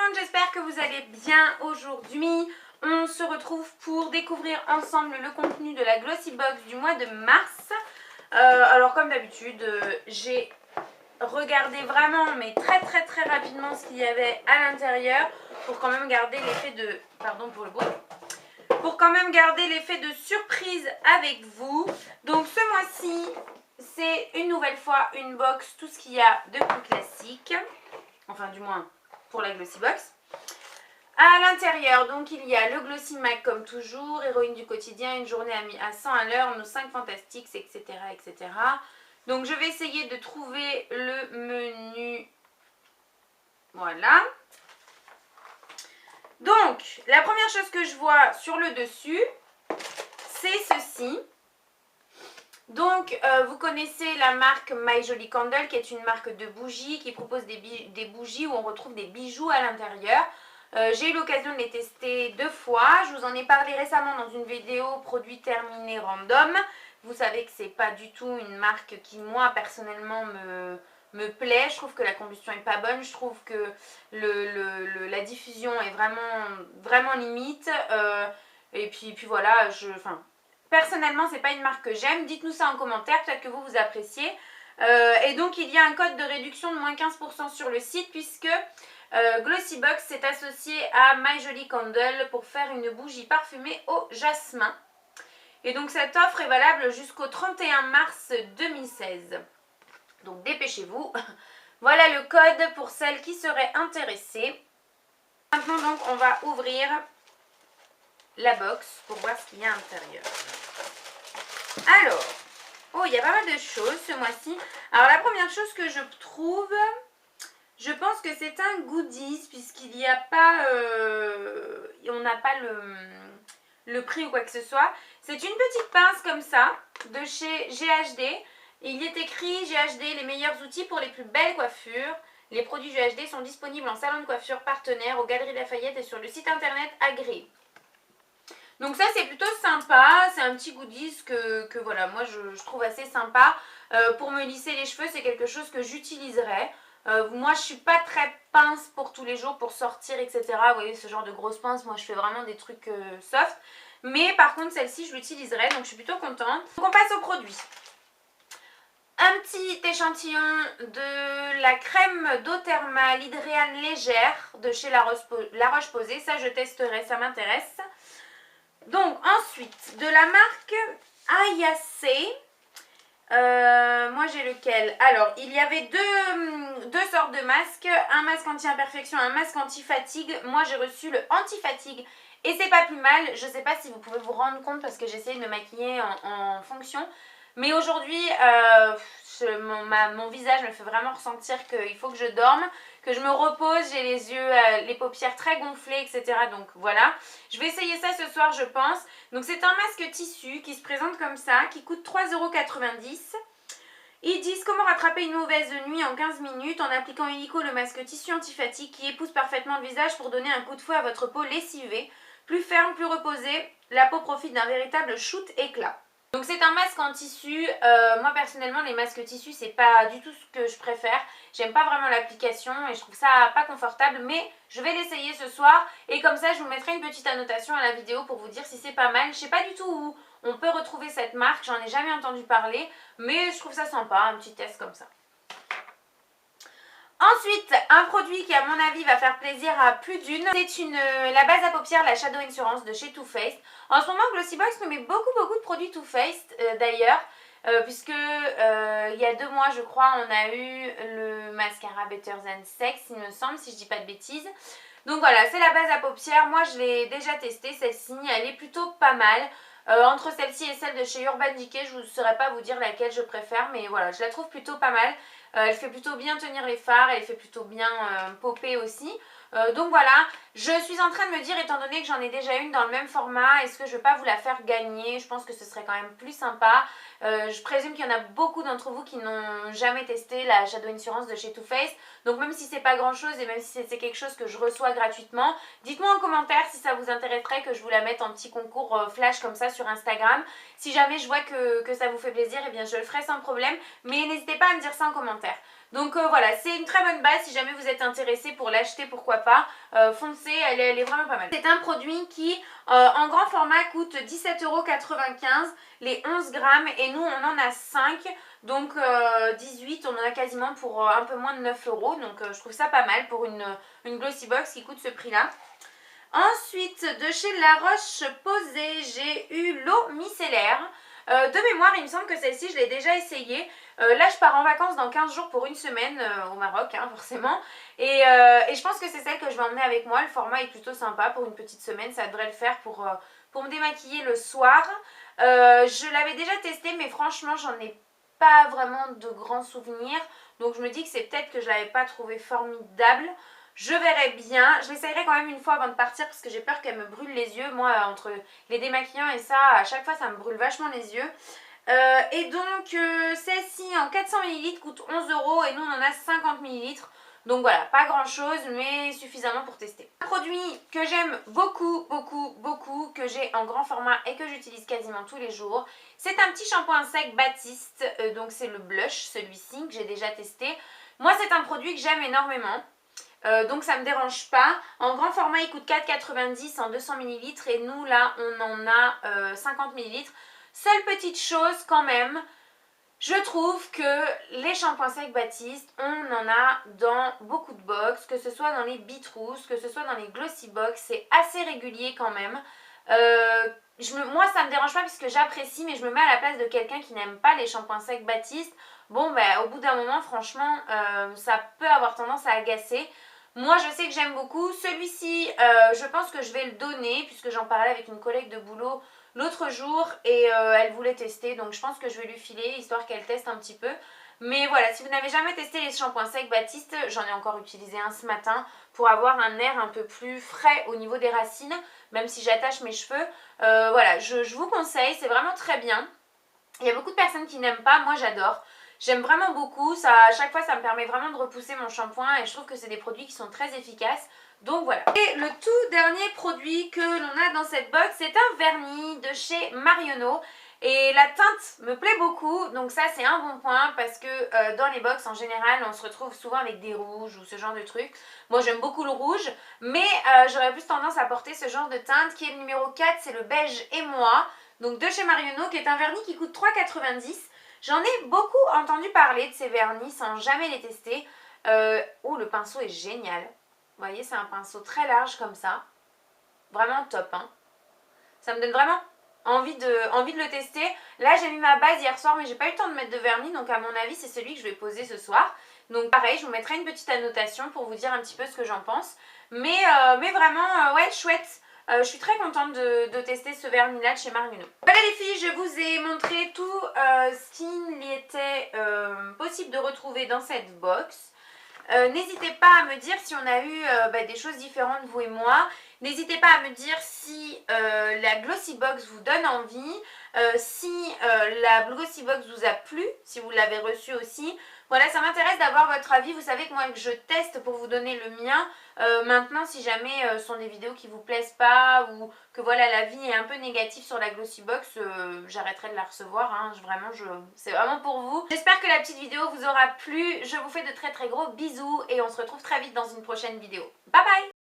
monde, j'espère que vous allez bien. Aujourd'hui, on se retrouve pour découvrir ensemble le contenu de la Glossy Box du mois de mars. Alors comme d'habitude, j'ai regardé vraiment, mais très rapidement ce qu'il y avait à l'intérieur pour quand même garder l'effet de... Pardon pour le bruit. Pour quand même garder l'effet de surprise avec vous. Donc ce mois-ci, c'est une nouvelle fois une box, tout ce qu'il y a de plus classique. Enfin du moins pour la Glossy Box. À l'intérieur, donc il y a le Glossy Mag comme toujours, héroïne du quotidien, une journée à 100 à l'heure, nos 5 fantastiques, etc. etc. Donc je vais essayer de trouver le menu. Voilà. Donc la première chose que je vois sur le dessus, c'est ceci. Donc vous connaissez la marque My Jolie Candle, qui est une marque de bougies qui propose des bougies où on retrouve des bijoux à l'intérieur. J'ai eu l'occasion de les tester 2 fois. Je vous en ai parlé récemment dans une vidéo produit terminé random. Vous savez que c'est pas du tout une marque qui moi personnellement me plaît. Je trouve que la combustion est pas bonne. Je trouve que la diffusion est vraiment limite. Et puis voilà, personnellement, c'est pas une marque que j'aime. Dites-nous ça en commentaire, peut-être que vous appréciez. Et donc, il y a un code de réduction de moins 15% sur le site puisque Glossy Box s'est associé à My Jolie Candle pour faire une bougie parfumée au jasmin. Et donc, cette offre est valable jusqu'au 31 mars 2016. Donc, dépêchez-vous. Voilà le code pour celles qui seraient intéressées. Maintenant, donc, on va ouvrir la box pour voir ce qu'il y a à l'intérieur. Alors, oh, il y a pas mal de choses ce mois-ci. Alors, la première chose que je trouve, je pense que c'est un goodies, puisqu'il n'y a pas, on n'a pas le prix ou quoi que ce soit. C'est une petite pince comme ça, de chez GHD. Il est écrit GHD, les meilleurs outils pour les plus belles coiffures. Les produits GHD sont disponibles en salon de coiffure partenaire, aux Galeries Lafayette et sur le site internet agréé. Donc ça c'est plutôt sympa, c'est un petit goodies que voilà, moi je trouve assez sympa. Pour me lisser les cheveux, c'est quelque chose que j'utiliserai. Moi je suis pas très pince pour tous les jours, pour sortir, etc. Vous voyez ce genre de grosses pinces, moi je fais vraiment des trucs soft. Mais par contre celle-ci je l'utiliserai, donc je suis plutôt contente. Donc on passe au produit. Un petit échantillon de la crème d'eau thermale hydréane légère de chez La Roche-Posay. Ça je testerai, ça m'intéresse. Donc ensuite, de la marque Ayacé, moi j'ai lequel? Alors, il y avait deux sortes de masques, un masque anti-imperfection, un masque anti-fatigue. Moi j'ai reçu le anti-fatigue et c'est pas plus mal. Je sais pas si vous pouvez vous rendre compte parce que j'essaye de me maquiller en fonction. Mais aujourd'hui, mon visage me fait vraiment ressentir qu'il faut que je dorme, que je me repose, j'ai les yeux, les paupières très gonflées, etc. Donc voilà, je vais essayer ça ce soir je pense. Donc c'est un masque tissu qui se présente comme ça, qui coûte 3,90 €. Ils disent comment rattraper une mauvaise nuit en 15 minutes en appliquant illico le masque tissu anti-fatigue qui épouse parfaitement le visage pour donner un coup de fouet à votre peau lessivée. Plus ferme, plus reposée, la peau profite d'un véritable shoot éclat. Donc c'est un masque en tissu, moi personnellement les masques tissus c'est pas du tout ce que je préfère, j'aime pas vraiment l'application et je trouve ça pas confortable mais je vais l'essayer ce soir et comme ça je vous mettrai une petite annotation à la vidéo pour vous dire si c'est pas mal. Je sais pas du tout où on peut retrouver cette marque, j'en ai jamais entendu parler mais je trouve ça sympa, un petit test comme ça. Ensuite, un produit qui à mon avis va faire plaisir à plus d'une, c'est la base à paupières, la Shadow Insurance de chez Too Faced. En ce moment, Glossy Box nous met beaucoup de produits Too Faced d'ailleurs, puisque il y a 2 mois, je crois, on a eu le mascara Better Than Sex, il me semble, si je dis pas de bêtises. Donc voilà, c'est la base à paupières, moi je l'ai déjà testée, celle-ci, elle est plutôt pas mal. Entre celle-ci et celle de chez Urban Decay, je ne saurais pas vous dire laquelle je préfère, mais voilà, je la trouve plutôt pas mal. Elle fait plutôt bien tenir les fards, elle fait plutôt bien popper aussi. Donc voilà, je suis en train de me dire, étant donné que j'en ai déjà une dans le même format, est-ce que je ne vais pas vous la faire gagner? Je pense que ce serait quand même plus sympa. Je présume qu'il y en a beaucoup d'entre vous qui n'ont jamais testé la Shadow Insurance de chez Too Faced. Donc même si c'est pas grand chose et même si c'est quelque chose que je reçois gratuitement, dites-moi en commentaire si ça vous intéresserait que je vous la mette en petit concours flash comme ça sur Instagram. Si jamais je vois que ça vous fait plaisir, eh bien je le ferai sans problème. Mais n'hésitez pas à me dire ça en commentaire. Donc voilà, c'est une très bonne base. Si jamais vous êtes intéressé pour l'acheter, pourquoi pas, foncez, elle est vraiment pas mal. C'est un produit qui en grand format coûte 17,95 € les 11 grammes et nous on en a 5, donc 18, on en a quasiment pour un peu moins de 9 €. Donc je trouve ça pas mal pour une Glossy Box qui coûte ce prix là. Ensuite, de chez La Roche-Posay, j'ai eu l'eau micellaire. De mémoire, il me semble que celle-ci, je l'ai déjà essayée. Là, je pars en vacances dans 15 jours pour une semaine au Maroc, hein, forcément. Et je pense que c'est celle que je vais emmener avec moi. Le format est plutôt sympa pour une petite semaine. Ça devrait le faire pour me démaquiller le soir. Je l'avais déjà testé, mais franchement, j'en ai pas vraiment de grands souvenirs. Donc, je me dis que c'est peut-être que je l'avais pas trouvé formidable. Je verrai bien, je l'essayerai quand même une fois avant de partir parce que j'ai peur qu'elle me brûle les yeux. Moi, entre les démaquillants et ça, à chaque fois ça me brûle vachement les yeux. Et donc celle-ci en 400 ml coûte 11 € et nous on en a 50 ml. Donc voilà, pas grand chose mais suffisamment pour tester. Un produit que j'aime beaucoup, beaucoup, beaucoup, que j'ai en grand format et que j'utilise quasiment tous les jours. C'est un petit shampoing sec Baptiste, donc c'est le blush, celui-ci que j'ai déjà testé. Moi c'est un produit que j'aime énormément. Donc ça me dérange pas. En grand format il coûte 4,90 € en 200 ml et nous là on en a 50 ml. Seule petite chose quand même, je trouve que les shampoings secs Baptiste, on en a dans beaucoup de box, que ce soit dans les Bitrouse, que ce soit dans les Glossy Box, c'est assez régulier quand même. Moi ça me dérange pas parce que j'apprécie, mais je me mets à la place de quelqu'un qui n'aime pas les shampoings secs Baptiste. Bon ben au bout d'un moment franchement ça peut avoir tendance à agacer. Moi je sais que j'aime beaucoup. Celui-ci je pense que je vais le donner puisque j'en parlais avec une collègue de boulot l'autre jour et elle voulait tester, donc je pense que je vais lui filer histoire qu'elle teste un petit peu. Mais voilà, si vous n'avez jamais testé les shampoings secs Baptiste, j'en ai encore utilisé un ce matin pour avoir un air un peu plus frais au niveau des racines, même si j'attache mes cheveux. Voilà, je vous conseille, c'est vraiment très bien. Il y a beaucoup de personnes qui n'aiment pas, moi j'adore. J'aime vraiment beaucoup, ça, à chaque fois ça me permet vraiment de repousser mon shampoing et je trouve que c'est des produits qui sont très efficaces. Donc voilà. Et le tout dernier produit que l'on a dans cette box, c'est un vernis de chez Marionneau. Et la teinte me plaît beaucoup, donc ça c'est un bon point parce que dans les box en général on se retrouve souvent avec des rouges ou ce genre de trucs. Moi j'aime beaucoup le rouge, mais j'aurais plus tendance à porter ce genre de teinte qui est le numéro 4, c'est le beige et moi. Donc de chez Marionneau, qui est un vernis qui coûte 3,90 €. J'en ai beaucoup entendu parler de ces vernis sans jamais les tester. Oh, le pinceau est génial. Vous voyez, c'est un pinceau très large comme ça. Vraiment top, hein. Ça me donne vraiment envie de le tester. Là, j'ai mis ma base hier soir, mais j'ai pas eu le temps de mettre de vernis. Donc à mon avis, c'est celui que je vais poser ce soir. Donc pareil, je vous mettrai une petite annotation pour vous dire un petit peu ce que j'en pense. Mais vraiment, ouais, chouette. Je suis très contente de tester ce vernis là de chez Marionneau. Voilà les filles, je vous ai montré tout ce qu'il était possible de retrouver dans cette box. N'hésitez pas à me dire si on a eu des choses différentes vous et moi. N'hésitez pas à me dire si la Glossy Box vous donne envie, si la Glossy Box vous a plu, si vous l'avez reçue aussi. Voilà, ça m'intéresse d'avoir votre avis. Vous savez que moi je teste pour vous donner le mien. Maintenant, si jamais ce sont des vidéos qui vous plaisent pas ou que voilà l'avis est un peu négatif sur la Glossy Box, j'arrêterai de la recevoir. Hein. C'est vraiment pour vous. J'espère que la petite vidéo vous aura plu. Je vous fais de très très gros bisous et on se retrouve très vite dans une prochaine vidéo. Bye bye!